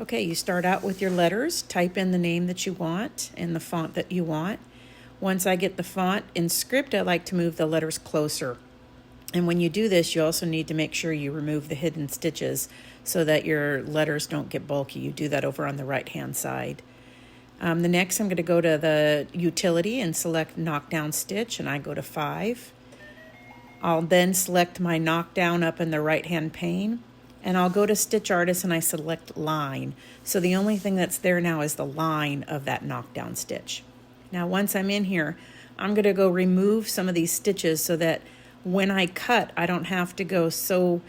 Okay, you start out with your letters, type in the name that you want and the font that you want. Once I get the font in script, I like to move the letters closer. And when you do this, you also need to make sure you remove the hidden stitches so that your letters don't get bulky. You do that over on the right-hand side. The next, I'm going to go to the utility and select knockdown stitch, and I go to 5. I'll then select my knockdown up in the right-hand pane, and I'll go to Stitch Artist and I select line. So the only thing that's there now is the line of that knockdown stitch. Now once I'm in here, I'm going to go remove some of these stitches so that when I cut, I don't have to go so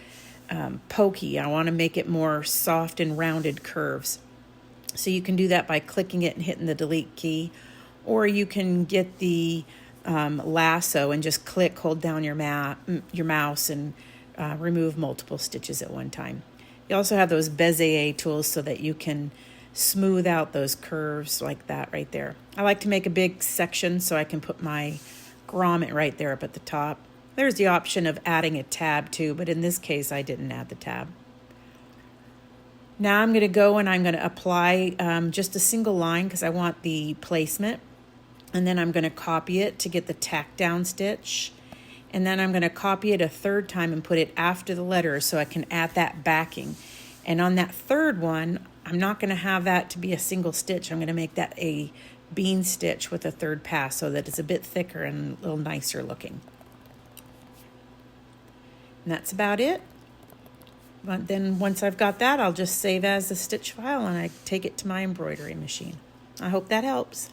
pokey. I want to make it more soft and rounded curves. So you can do that by clicking it and hitting the delete key, or you can get the lasso and just click, hold down your mouse and remove multiple stitches at one time. You also have those Bezier tools so that you can smooth out those curves like that right there. I like to make a big section so I can put my grommet right there up at the top. There's the option of adding a tab too, but in this case I didn't add the tab. Now I'm going to go and I'm going to apply just a single line because I want the placement. And then I'm going to copy it to get the tack down stitch. And then I'm going to copy it a third time and put it after the letter so I can add that backing. And on that third one, I'm not going to have that to be a single stitch. I'm going to make that a bean stitch with a third pass so that it's a bit thicker and a little nicer looking. And that's about it. But then once I've got that, I'll just save as a stitch file and I take it to my embroidery machine. I hope that helps.